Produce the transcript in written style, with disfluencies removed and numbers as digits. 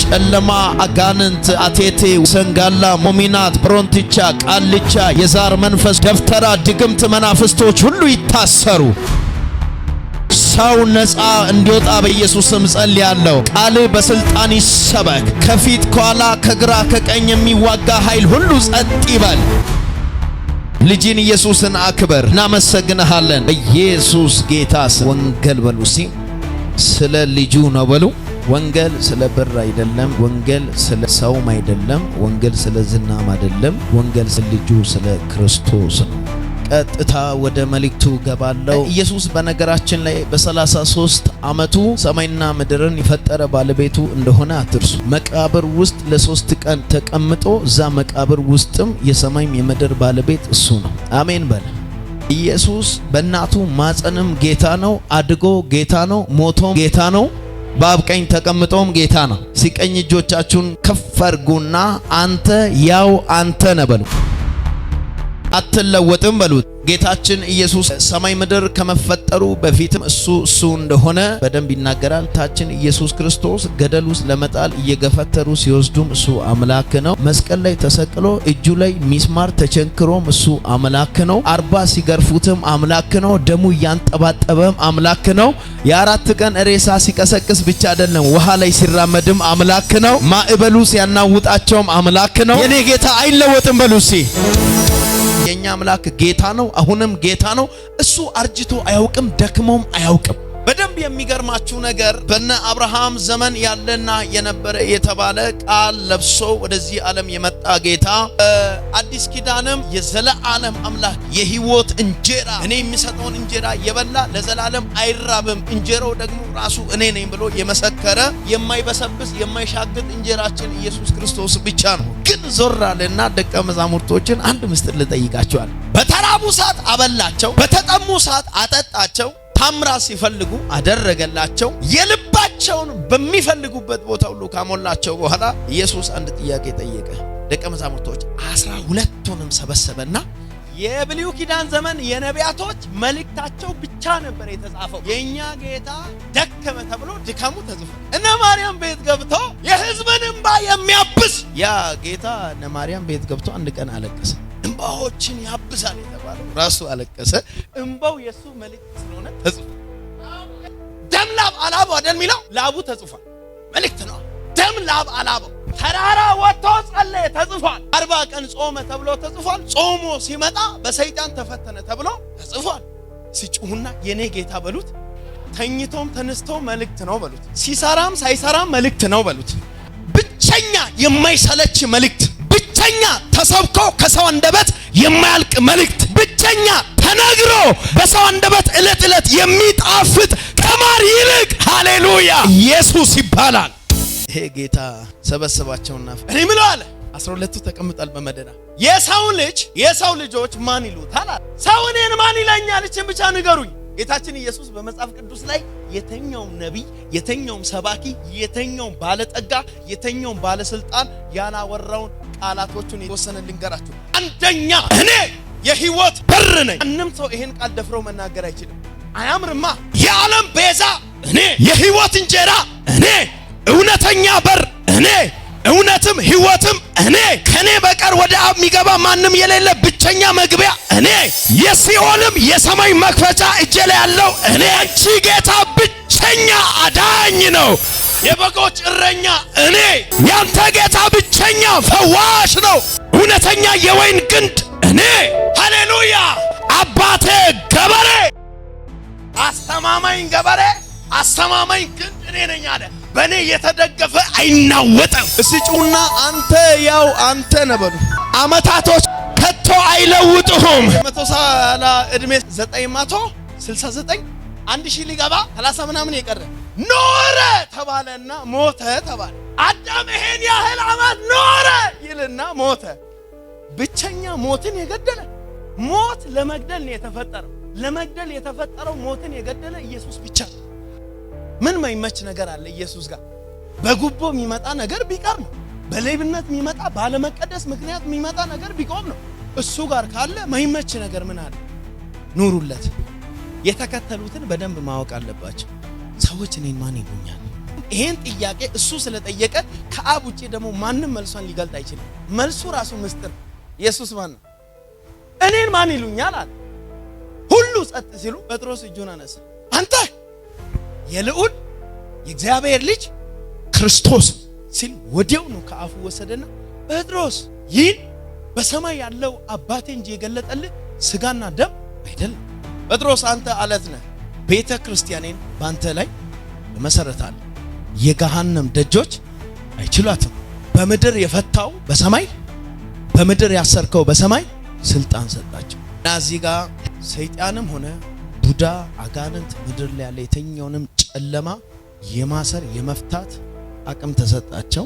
ጨለማ፣ አጋንንት፣ አቴቴ፣ ሰንጋላ፣ ሞሚናት፣ ብሮንትቻ፣ ቃልቻ፣ የዛር መንፈስ፣ ደፍተራ፣ ድግምት መናፍስቶች ሁሉ ይታሰሩ። ሰው ነፃ እንዲወጣ በኢየሱስም ጸልያለሁ። ቃል በስልጣን ይሰበክ። ከፊት ከኋላ ከግራ ከቀኝ የሚዋጋ ኃይል ሁሉ ጸጥ ይበል። ልጅን ኢየሱስን አክበር። እናመሰግንሃለን በኢየሱስ ጌታ ስም። ወንጌል በሉ እስቲ። ስለ ልጁ ነው በሉ። ወንጌል ስለ ብር አይደለም። ወንጌል ስለ ሰውም አይደለም። ወንጌል ስለ ዝናም አይደለም። ወንጌል ስለ ልጁ ስለ ክርስቶስ ነው። ቀጥታ ወደ መልእክቱ ገባለው። ኢየሱስ በነገራችን ላይ በ33 ዓመቱ ሰማይና ምድርን የፈጠረ ባለቤቱ እንደሆነ አትርሱ። መቃብር ውስጥ ለ3 ቀን ተቀምጦ እዛ መቃብር ውስጥም የሰማይም የምድር ባለቤት እሱ ነው። አሜን በል። ኢየሱስ በእናቱ ማፀንም ጌታ ነው። አድጎ ጌታ ነው። ሞቶም ጌታ ነው። በአብ ቀኝ ተቀምጦም ጌታ ነው። ሲቀኝ እጆቻችሁን ከፍ አድርጉና አንተ ያው አንተ ነህ በሉ። አትለወጥም በሉት። ጌታችን ኢየሱስ ሰማይ ምድር ከመፈጠሩ በፊትም እሱ እንደሆነ በደንብ ይናገራል። ታችን ኢየሱስ ክርስቶስ ገደል ውስጥ ለመጣል እየገፈተሩ ሲወስዱም እሱ አምላክ ነው። መስቀል ላይ ተሰቅሎ እጁ ላይ ሚስማር ተቸንክሮም እሱ አምላክ ነው። 40 ሲገርፉትም አምላክ ነው። ደሙ እያንጠባጠበም አምላክ ነው። የ4 ቀን ሬሳ ሲቀሰቅስ ብቻ አይደለም፣ ውሃ ላይ ሲራመድም አምላክ ነው። ማዕበሉ ሲያናውጣቸውም አምላክ ነው። የኔ ጌታ አይለወጥም በሉ እስቲ። የኛ አምላክ ጌታ ነው። አሁንም ጌታ ነው። እሱ አርጅቶ አያውቅም፣ ደክሞም አያውቅም። በደንብ የሚገርማችሁ ነገር በነ አብርሃም ዘመን ያለና የነበረ የተባለ ቃል ለብሶ ወደዚህ ዓለም የመጣ ጌታ አዲስ ኪዳንም የዘላለም አምላክ የሕይወት እንጀራ እኔ የሚሰጠውን እንጀራ የበላ ለዘላለም አይራብም፣ እንጀራው ደግሞ ራሱ እኔ ነኝ ብሎ የመሰከረ የማይበሰብስ የማይሻግጥ እንጀራችን ኢየሱስ ክርስቶስ ብቻ ነው። ግን ዞር አለና ደቀ መዛሙርቶችን አንድ ምስጢር ልጠይቃቸዋል። በተራቡ ሰዓት አበላቸው፣ በተጠሙ ሰዓት አጠጣቸው፣ ታምራት ሲፈልጉ አደረገላቸው። የልባቸውን በሚፈልጉበት ቦታ ሁሉ ካሞላቸው በኋላ ኢየሱስ አንድ ጥያቄ ጠየቀ። ደቀ መዛሙርቶች 12ቱንም ሰበሰበና የብሉይ ኪዳን ዘመን የነቢያቶች መልእክታቸው ብቻ ነበር የተጻፈው። የኛ ጌታ ደከመ ተብሎ ድካሙ ተጽፏል። እነ ማርያም ቤት ገብቶ የሕዝብን እንባ የሚያብስ ያ ጌታ እነ ማርያም ቤት ገብቶ አንድ ቀን አለቀሰ። እንባዎችን ያብሳል የተባለው ራሱ አለቀሰ። እንባው የሱ መልእክት ስለሆነ ተጽፏል። ደም ላብ አላበው አይደል የሚለው? ላቡ ተጽፏል። መልእክት ነው። ደም ላብ አላበው። ተራራ ወጥቶ ጸለየ ተጽፏል። 40 ቀን ጾመ ተብሎ ተጽፏል። ጾሞ ሲመጣ በሰይጣን ተፈተነ ተብሎ ተጽፏል። ሲጮሁና የኔ ጌታ በሉት። ተኝቶም ተነስቶ መልእክት ነው በሉት። ሲሰራም ሳይሰራም መልእክት ነው በሉት። ብቸኛ የማይሰለች መልእክት፣ ብቸኛ ተሰብኮ ከሰው አንደበት የማያልቅ መልእክት፣ ብቸኛ ተነግሮ በሰው አንደበት ዕለት ዕለት የሚጣፍጥ ከማር ይልቅ ሃሌሉያ ኢየሱስ ይባላል። ይሄ ጌታ ሰበሰባቸውና እኔ ምን አለ 12ቱ ተቀምጣል በመደዳ የሰው ልጆች ማን ይሉታል? ሰው እኔን ማን ይለኛል? እቺን ብቻ ንገሩኝ። ጌታችን ኢየሱስ በመጽሐፍ ቅዱስ ላይ የተኛውም ነቢይ፣ የተኛውም ሰባኪ፣ የተኛውም ባለጠጋ፣ የተኛውም ባለስልጣን ያላወራውን ቃላቶቹን የተወሰነ ልንገራችሁ። አንደኛ እኔ የሕይወት በር ነኝ። ማንም ሰው ይሄን ቃል ደፍሮ መናገር አይችልም። አያምርማ። የዓለም ቤዛ እኔ፣ የሕይወት እንጀራ እኔ፣ እውነተኛ በር እኔ፣ እውነትም ሕይወትም እኔ፣ ከኔ በቀር ወደ አብ የሚገባ ማንም የሌለ ብቸኛ መግቢያ እኔ፣ የሲኦልም የሰማይ መክፈቻ እጄ ላይ ያለው እኔ። አንቺ ጌታ ብቸኛ አዳኝ ነው። የበጎች እረኛ እኔ። ያንተ ጌታ ብቸኛ ፈዋሽ ነው። እውነተኛ የወይን ግንድ እኔ። ሃሌሉያ። አባቴ ገበሬ፣ አስተማማኝ ገበሬ፣ አስተማማኝ ግንድ እኔ ነኝ አለ። በእኔ የተደገፈ አይናወጥም። እስጩና አንተ ያው አንተ ነህ በሉ። አመታቶች ከቶ አይለውጡህም። 130 እድሜ 969 1000 ሊገባ 30 ምናምን የቀረ ኖረ ተባለና ሞተ ተባለ። አዳም ይሄን ያህል አመት ኖረ ይልና ሞተ። ብቸኛ ሞትን የገደለ ሞት ለመግደል ነው የተፈጠረው። ለመግደል የተፈጠረው ሞትን የገደለ ኢየሱስ ብቻ። ምን ማይመች ነገር አለ ኢየሱስ ጋር? በጉቦ የሚመጣ ነገር ቢቀር ነው። በሌብነት የሚመጣ ባለመቀደስ ምክንያት የሚመጣ ነገር ቢቆም ነው። እሱ ጋር ካለ ማይመች ነገር ምን አለ? ኑሩለት። የተከተሉትን በደንብ ማወቅ አለባቸው። ሰዎች እኔን ማን ይሉኛል? ይሄን ጥያቄ እሱ ስለጠየቀ ከአብ ውጪ ደግሞ ማንም መልሷን ሊገልጥ አይችልም። መልሱ ራሱ ምስጢር። ኢየሱስ ማን ነው? እኔን ማን ይሉኛል አለ። ሁሉ ጸጥ ሲሉ ጴጥሮስ እጁን አነሳ። አንተ የልዑል የእግዚአብሔር ልጅ ክርስቶስ ሲል ወዲያው ነው ከአፉ ወሰደና ጴጥሮስ ይህን በሰማይ ያለው አባቴ እንጂ የገለጠልህ ስጋና ደም አይደለም። ጴጥሮስ አንተ አለት ነህ፣ ቤተ ክርስቲያኔን ባንተ ላይ እመሰርታለሁ፣ የገሃነም ደጆች አይችሏትም። በምድር የፈታው በሰማይ በምድር ያሰርከው በሰማይ ስልጣን ሰጣቸው። እና እዚህ ጋር ሰይጣንም ሆነ ቡዳ አጋንንት ምድር ላይ ያለ የተኛውንም ጨለማ የማሰር የመፍታት አቅም ተሰጣቸው።